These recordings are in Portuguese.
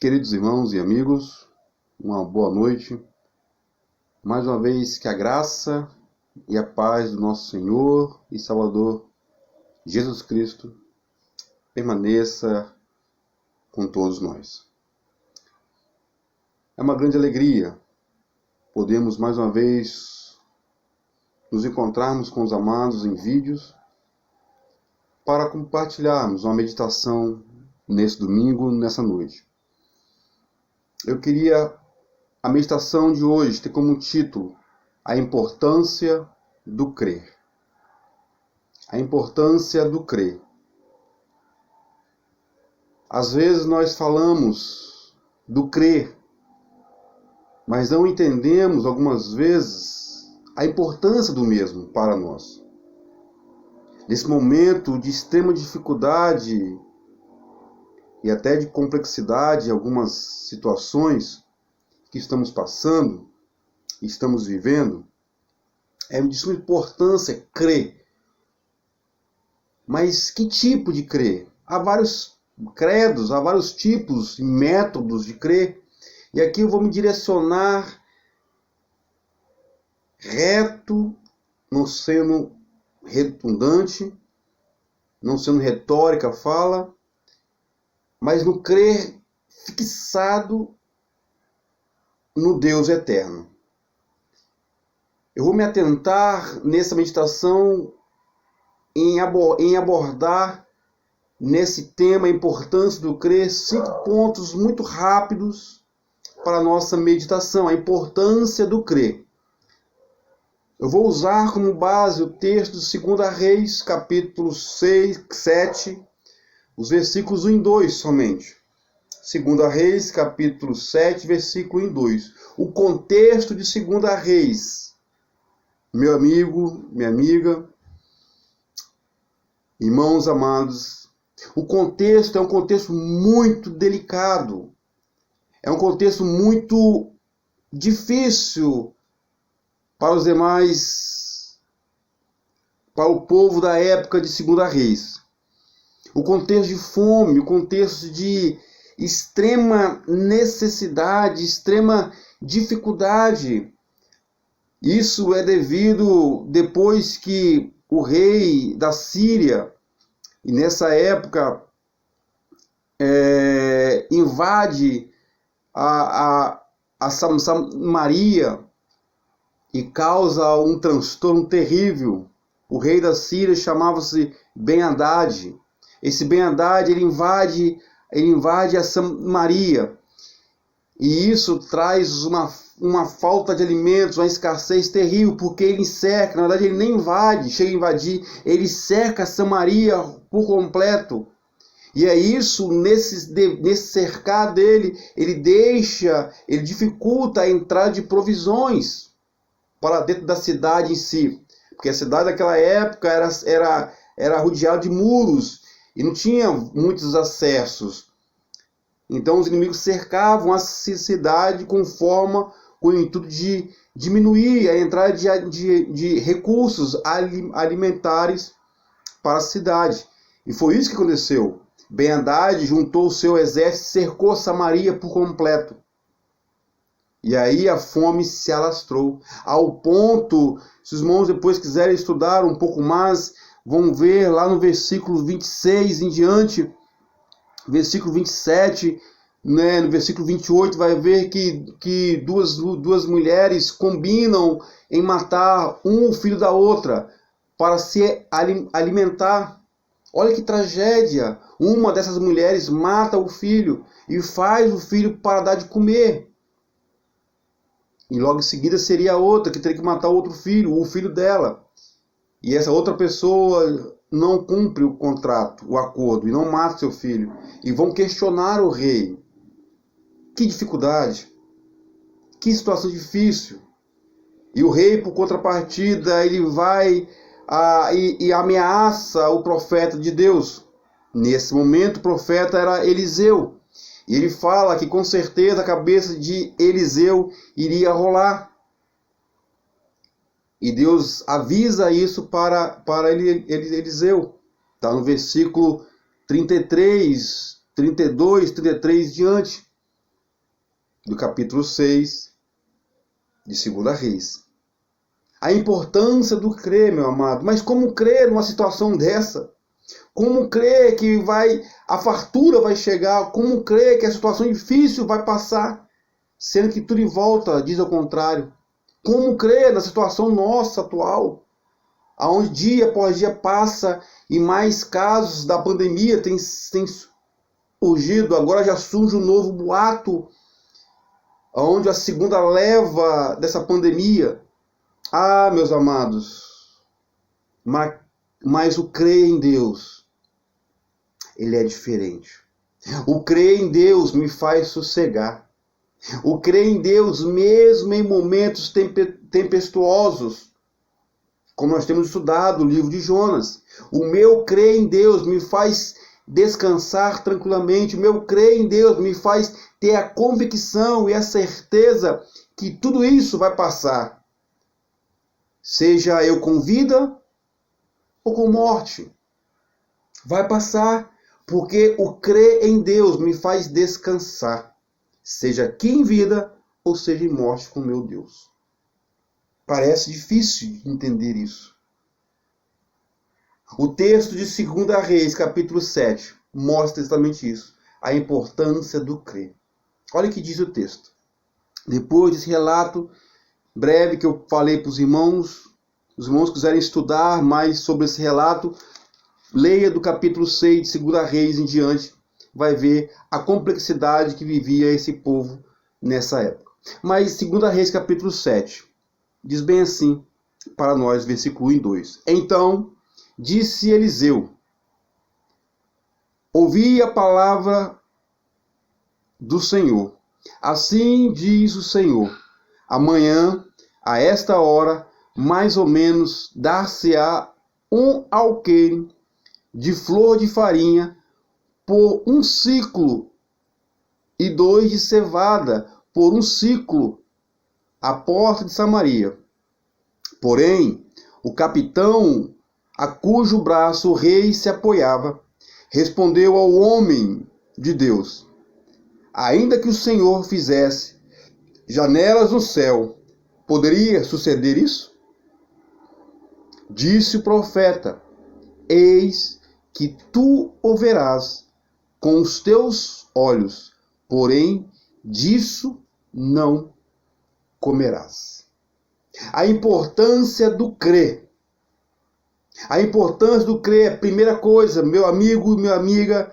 Queridos irmãos e amigos, uma boa noite. Mais uma vez que a graça e a paz do nosso Senhor e Salvador Jesus Cristo permaneça com todos nós. É uma grande alegria podermos mais uma vez nos encontrarmos com os amados em vídeos para compartilharmos uma meditação nesse domingo, nessa noite. Eu queria a meditação de hoje ter como título a importância do crer. A importância do crer. Às vezes nós falamos do crer, mas não entendemos algumas vezes a importância do mesmo para nós. Nesse momento de extrema dificuldade e até de complexidade, algumas situações que estamos passando, estamos vivendo, é de suma importância crer. Mas que tipo de crer? Há vários credos, há vários tipos e métodos de crer. E aqui eu vou me direcionar reto, não sendo redundante, não sendo retórica a fala, mas no crer fixado no Deus eterno. Eu vou me atentar nessa meditação em abordar nesse tema a importância do crer 5 pontos muito rápidos para a nossa meditação, a importância do crer. Eu vou usar como base o texto de 2 Reis, capítulo 7, os versículos 1 e 2 somente. 2 Reis, capítulo 7, versículo 1 e 2. O contexto de 2 Reis, meu amigo, minha amiga, irmãos amados, o contexto é um contexto muito delicado. É um contexto muito difícil para os demais, para o povo da época de 2 Reis. O contexto de fome, o contexto de extrema necessidade, extrema dificuldade. Isso é devido depois que o rei da Síria, e nessa época, invade a Samaria e causa um transtorno terrível. O rei da Síria chamava-se Ben-Hadad. Esse Ben-Hadad, ele invade a Samaria. E isso traz uma falta de alimentos, uma escassez terrível, porque ele cerca, na verdade ele nem invade, chega a invadir, ele cerca a Samaria por completo. E é isso, nesse cercar dele, ele dificulta a entrada de provisões para dentro da cidade em si. Porque a cidade naquela época era rodeada de muros, e não tinha muitos acessos. Então os inimigos cercavam a cidade com o intuito de diminuir a entrada de recursos alimentares para a cidade. E foi isso que aconteceu. Ben-Hadad juntou o seu exército e cercou Samaria por completo. E aí a fome se alastrou. Ao ponto, se os irmãos depois quiserem estudar um pouco mais, vão ver lá no versículo 26 em diante, versículo 27, né, no versículo 28, vai ver que duas mulheres combinam em matar um filho da outra para se alimentar. Olha que tragédia! Uma dessas mulheres mata o filho e faz o filho para dar de comer. E logo em seguida seria a outra que teria que matar o outro filho, o filho dela. E essa outra pessoa não cumpre o contrato, o acordo, e não mata seu filho. E vão questionar o rei. Que dificuldade! Que situação difícil! E o rei, por contrapartida, ele vai e ameaça o profeta de Deus. Nesse momento, o profeta era Eliseu. E ele fala que com certeza a cabeça de Eliseu iria rolar. E Deus avisa isso para Eliseu. Está no versículo 33, 32, 33 diante. do capítulo 6 de 2 Reis. A importância do crer, meu amado. Mas como crer numa situação dessa? Como crer que a fartura vai chegar? Como crer que a situação difícil vai passar? Sendo que tudo em volta diz ao contrário. Como crer na situação nossa atual? Onde dia após dia passa e mais casos da pandemia têm surgido. Agora já surge um novo boato, onde a segunda leva dessa pandemia. Ah, meus amados, mas o crer em Deus, ele é diferente. O crer em Deus me faz sossegar. O crer em Deus, mesmo em momentos tempestuosos, como nós temos estudado o livro de Jonas. O meu crer em Deus me faz descansar tranquilamente. O meu crer em Deus me faz ter a convicção e a certeza que tudo isso vai passar. Seja eu com vida ou com morte. Vai passar, porque o crer em Deus me faz descansar. Seja aqui em vida ou seja em morte com meu Deus. Parece difícil entender isso. O texto de 2 Reis, capítulo 7, mostra exatamente isso. A importância do crer. Olha o que diz o texto. Depois desse relato breve que eu falei para os irmãos quiserem estudar mais sobre esse relato, leia do capítulo 6 de 2 Reis em diante, vai ver a complexidade que vivia esse povo nessa época. Mas 2 Reis capítulo 7 diz bem assim para nós, versículo 1 e 2. Então disse Eliseu: ouvi a palavra do Senhor. Assim diz o Senhor: amanhã, a esta hora, mais ou menos, dar-se-á um alqueire de flor de farinha por 1 ciclo e 2 de cevada por 1 ciclo à porta de Samaria. Porém, o capitão a cujo braço o rei se apoiava respondeu ao homem de Deus: ainda que o Senhor fizesse janelas no céu, poderia suceder isso? Disse o profeta: eis que tu o verás com os teus olhos, porém disso não comerás. A importância do crer. A importância do crer, primeira coisa, meu amigo, minha amiga,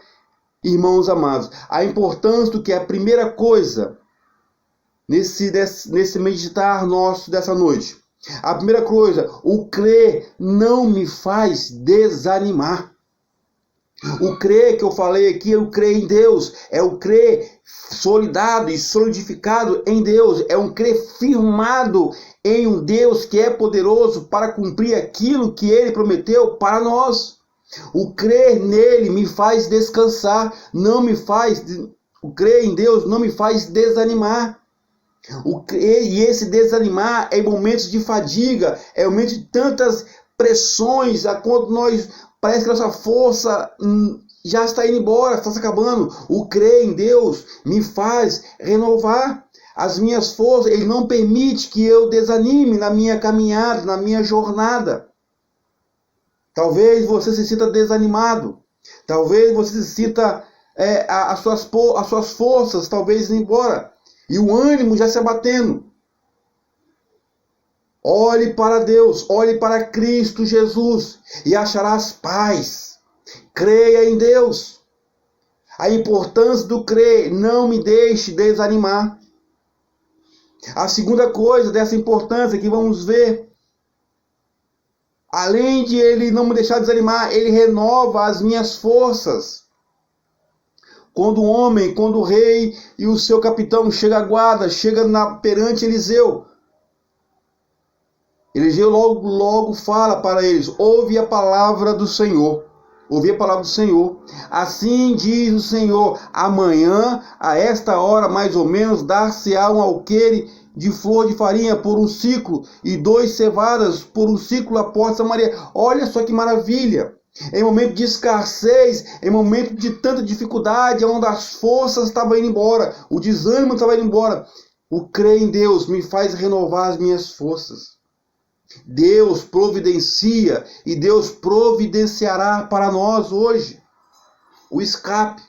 irmãos amados, a importância do que é a primeira coisa nesse meditar nosso dessa noite. A primeira coisa, o crer não me faz desanimar. O crer que eu falei aqui é o crer em Deus, é o crer solidado e solidificado em Deus, é um crer firmado em um Deus que é poderoso para cumprir aquilo que Ele prometeu para nós. O crer nele me faz descansar, o crer em Deus não me faz desanimar. E esse desanimar é em momentos de fadiga, é em momentos de tantas pressões, quando parece que nossa força já está indo embora, está se acabando. O crer em Deus me faz renovar as minhas forças. Ele não permite que eu desanime na minha caminhada, na minha jornada. Talvez você se sinta desanimado. Talvez você se sinta as suas forças talvez indo embora. E o ânimo já se abatendo. Olhe para Deus, olhe para Cristo Jesus e acharás paz. Creia em Deus. A importância do crer, não me deixe desanimar. A segunda coisa dessa importância que vamos ver, além de ele não me deixar desanimar, ele renova as minhas forças. Quando o rei e o seu capitão chega à guarda, perante Eliseu, Eliseu logo fala para eles: ouve a palavra do Senhor. Ouvi a palavra do Senhor. Assim diz o Senhor: amanhã, a esta hora mais ou menos, dar-se-á um alqueire de flor de farinha por 1 ciclo e 2 cevadas por 1 ciclo à porta de Samaria. Olha só que maravilha! Em momento de escassez, em momento de tanta dificuldade, onde as forças estavam indo embora, o desânimo estava indo embora, o crer em Deus me faz renovar as minhas forças. Deus providencia e Deus providenciará para nós hoje o escape,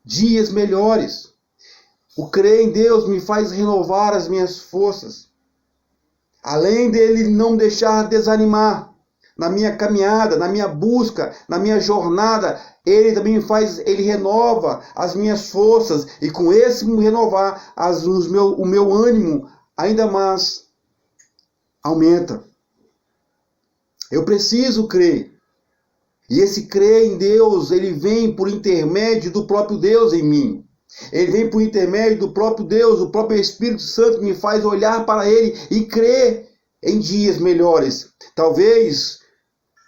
dias melhores. O crer em Deus me faz renovar as minhas forças. Além dele não deixar desanimar na minha caminhada, na minha busca, na minha jornada, ele também ele renova as minhas forças, e com esse renovar o meu ânimo ainda mais aumenta. Eu preciso crer. E esse crer em Deus, ele vem por intermédio do próprio Deus em mim. Ele vem por intermédio do próprio Deus, o próprio Espírito Santo me faz olhar para ele e crer em dias melhores. Talvez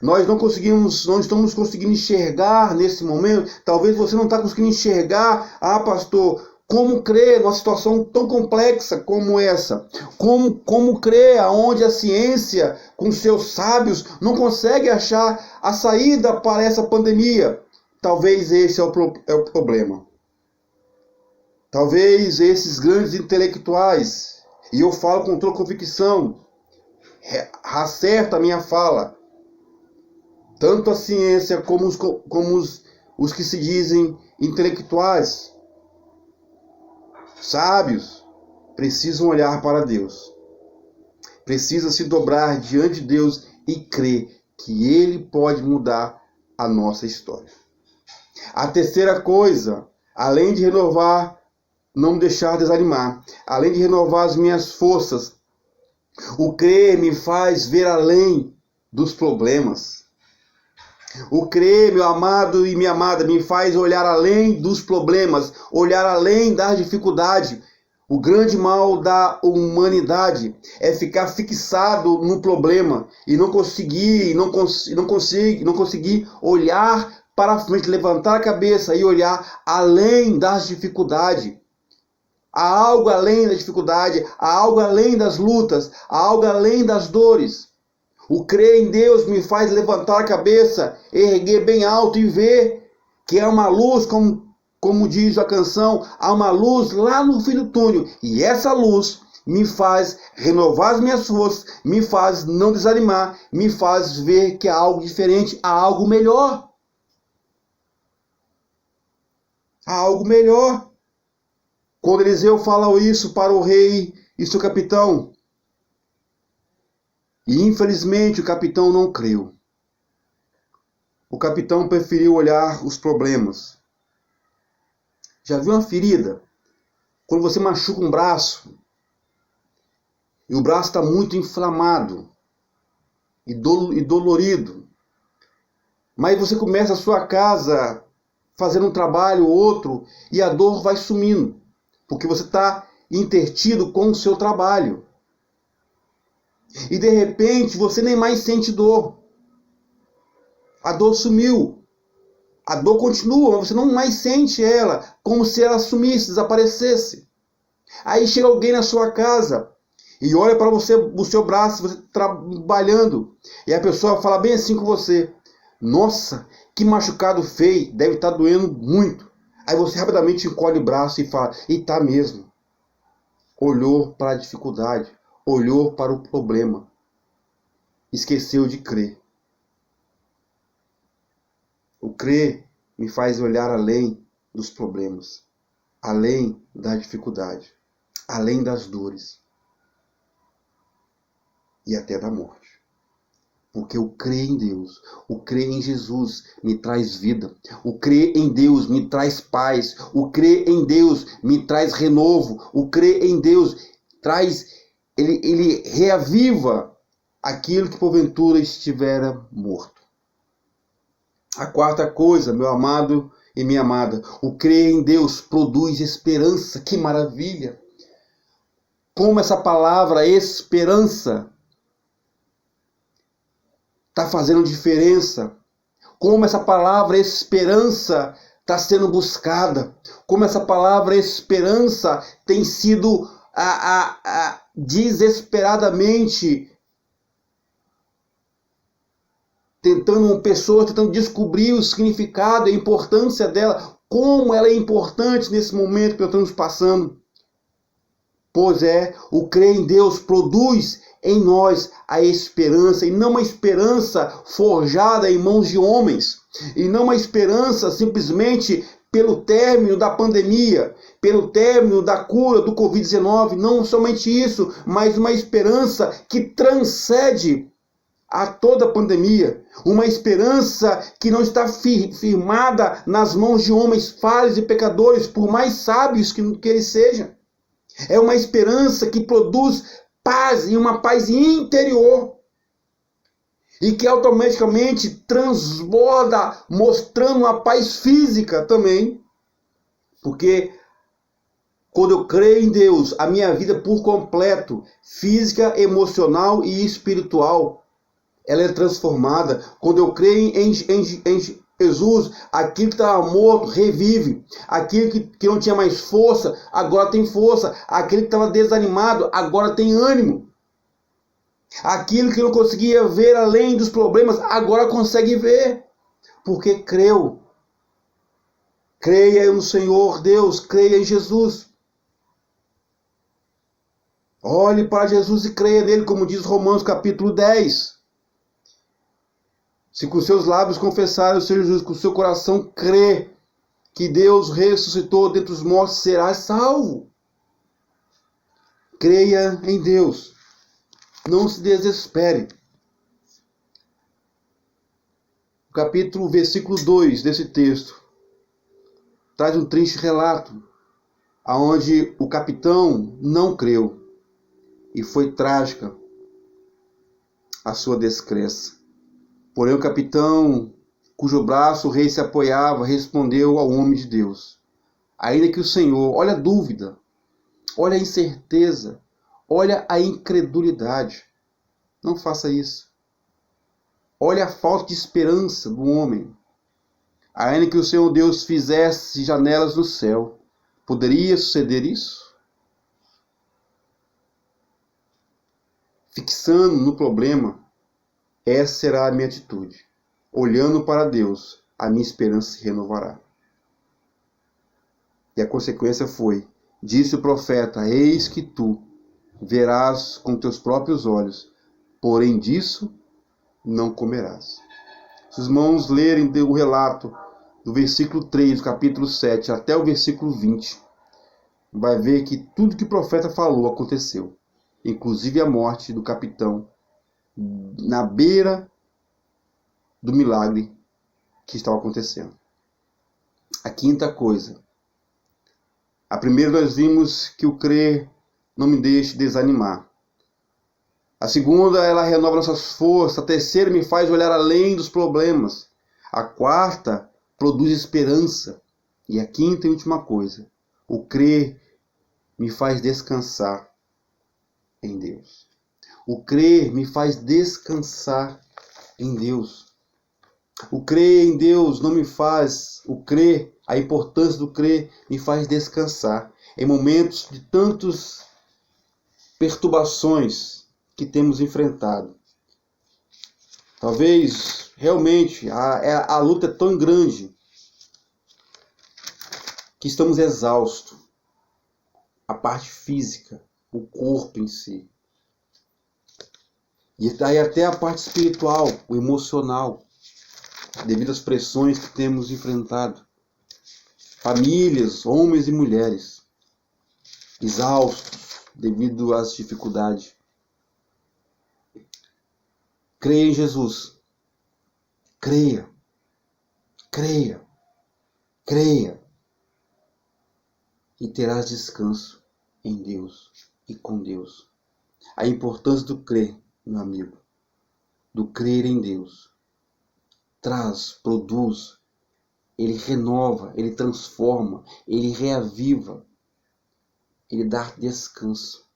nós não estamos conseguindo enxergar nesse momento. Talvez você não está conseguindo enxergar, pastor, como crer numa situação tão complexa como essa? Como crer aonde a ciência, com seus sábios, não consegue achar a saída para essa pandemia? Talvez esse é o problema. Talvez esses grandes intelectuais, e eu falo com toda convicção, acerta a minha fala, tanto a ciência como os que se dizem intelectuais, sábios, precisam olhar para Deus. Precisa se dobrar diante de Deus e crer que Ele pode mudar a nossa história. A terceira coisa, além de renovar, não deixar desanimar, além de renovar as minhas forças, o crer me faz ver além dos problemas. O crer, meu amado e minha amada, me faz olhar além dos problemas, olhar além da dificuldade. O grande mal da humanidade é ficar fixado no problema e não conseguir olhar para frente, levantar a cabeça e olhar além das dificuldades. Há algo além da dificuldade, há algo além das lutas, há algo além das dores. O crer em Deus me faz levantar a cabeça, erguer bem alto e ver que há uma luz, como diz a canção, há uma luz lá no fim do túnel. E essa luz me faz renovar as minhas forças, me faz não desanimar, me faz ver que há algo diferente, há algo melhor. Há algo melhor. Quando Eliseu fala isso para o rei e seu capitão, e infelizmente o capitão não creu. O capitão preferiu olhar os problemas. Já viu uma ferida? Quando você machuca um braço, e o braço está muito inflamado e dolorido, mas você começa a sua casa fazendo um trabalho ou outro, e a dor vai sumindo, porque você está intertido com o seu trabalho. E de repente você nem mais sente dor. A dor sumiu. A dor continua, mas você não mais sente ela, como se ela sumisse, desaparecesse. Aí chega alguém na sua casa e olha para você, o seu braço, você trabalhando, e a pessoa fala bem assim com você: nossa, que machucado feio, deve estar doendo muito. Aí você rapidamente encolhe o braço e fala: e tá mesmo. Olhou para a dificuldade, olhou para o problema, esqueceu de crer. O crer me faz olhar além dos problemas, além da dificuldade, além das dores e até da morte. Porque o crer em Deus, o crer em Jesus me traz vida. O crer em Deus me traz paz. O crer em Deus me traz renovo. O crer em Deus ele reaviva aquilo que porventura estivera morto. A quarta coisa, meu amado e minha amada, o crer em Deus produz esperança. Que maravilha! Como essa palavra esperança está fazendo diferença. Como essa palavra esperança está sendo buscada. Como essa palavra esperança tem sido desesperadamente pessoas tentando descobrir o significado e a importância dela, como ela é importante nesse momento que nós estamos passando. Pois o crer em Deus produz em nós a esperança, e não uma esperança forjada em mãos de homens, e não uma esperança simplesmente pelo término da pandemia, pelo término da cura do Covid-19, não somente isso, mas uma esperança que transcende a toda a pandemia, uma esperança que não está firmada nas mãos de homens falhos e pecadores, por mais sábios que eles sejam. É uma esperança que produz paz, e uma paz interior, e que automaticamente transborda, mostrando uma paz física também, porque quando eu creio em Deus, a minha vida por completo, física, emocional e espiritual, ela é transformada. Quando eu creio em Jesus, aquilo que estava morto revive. Aquilo que não tinha mais força, agora tem força. Aquilo que estava desanimado, agora tem ânimo. Aquilo que não conseguia ver além dos problemas, agora consegue ver. Porque creu. Creia no Senhor Deus, creia em Jesus. Olhe para Jesus e creia nele, como diz Romanos capítulo 10. Se com seus lábios confessar o Senhor Jesus, com o seu coração crer que Deus ressuscitou dentre os mortos, será salvo. Creia em Deus. Não se desespere. O versículo 2 desse texto traz um triste relato, aonde o capitão não creu, e foi trágica a sua descrença. Porém, o capitão, cujo braço o rei se apoiava, respondeu ao homem de Deus: ainda que o Senhor, olha a dúvida, olha a incerteza, olha a incredulidade, não faça isso. Olha a falta de esperança do homem. Ainda que o Senhor Deus fizesse janelas no céu, poderia suceder isso? Fixando no problema, essa será a minha atitude. Olhando para Deus, a minha esperança se renovará. E a consequência foi: disse o profeta, eis que tu verás com teus próprios olhos, porém disso não comerás. Se os irmãos lerem o relato do versículo 3, do capítulo 7, até o versículo 20, vai ver que tudo que o profeta falou aconteceu. Inclusive a morte do capitão na beira do milagre que estava acontecendo. A quinta coisa. A primeira nós vimos que o crer não me deixe desanimar. A segunda, ela renova nossas forças. A terceira, me faz olhar além dos problemas. A quarta, produz esperança. E a quinta e última coisa, o crer me faz descansar em Deus. O crer me faz descansar em Deus. O crer em Deus não me faz, a importância do crer me faz descansar em momentos de tantas perturbações que temos enfrentado. Talvez realmente a luta é tão grande que estamos exaustos. A parte física, o corpo em si. E daí até a parte espiritual, o emocional, devido às pressões que temos enfrentado. Famílias, homens e mulheres, exaustos devido às dificuldades. Creia em Jesus. Creia. Creia. Creia. E terás descanso em Deus e com Deus. A importância do crer, meu amigo, do crer em Deus, produz, ele renova, ele transforma, ele reaviva, ele dá descanso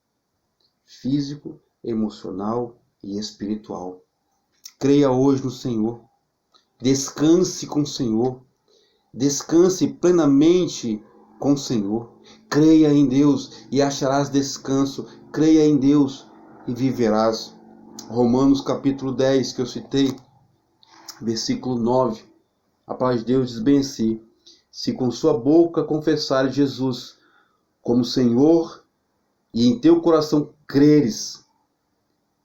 físico, emocional e espiritual. Creia hoje no Senhor, descanse com o Senhor, descanse plenamente com o Senhor. Creia em Deus e acharás descanso. Creia em Deus e viverás. Romanos capítulo 10 que eu citei, Versículo 9. A palavra de Deus diz bem assim: se com sua boca confessares Jesus como Senhor e em teu coração creres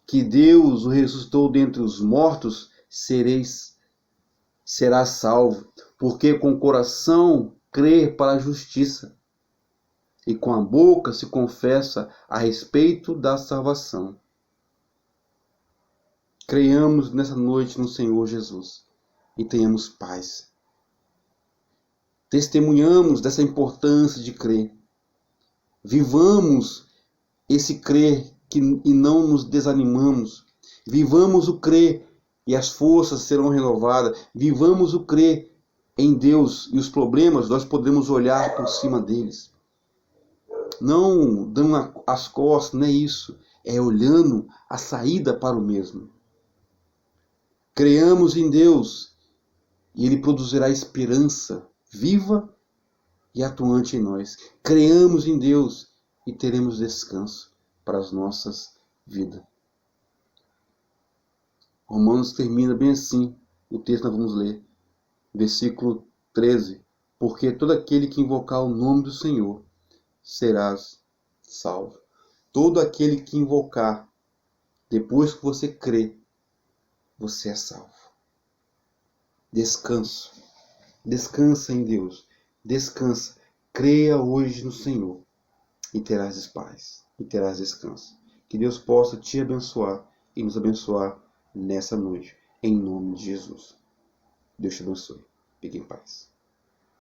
que Deus o ressuscitou dentre os mortos, serás salvo. Porque com o coração crê para a justiça e com a boca se confessa a respeito da salvação. Creiamos nessa noite no Senhor Jesus e tenhamos paz. Testemunhamos dessa importância de crer. Vivamos esse crer e não nos desanimamos. Vivamos o crer e as forças serão renovadas. Vivamos o crer em Deus e os problemas nós podemos olhar por cima deles. Não dando as costas, não é isso. É olhando a saída para o mesmo. Creamos em Deus e Ele produzirá esperança viva e atuante em nós. Creamos em Deus e teremos descanso para as nossas vidas. Romanos termina bem assim. O texto nós vamos ler. Versículo 13. Porque todo aquele que invocar o nome do Senhor serás salvo. Todo aquele que invocar, depois que você crê, você é salvo. Descanso. Descansa em Deus. Descansa. Creia hoje no Senhor e terás paz. E terás descanso. Que Deus possa te abençoar e nos abençoar nessa noite. Em nome de Jesus. Deus te abençoe. Fique em paz.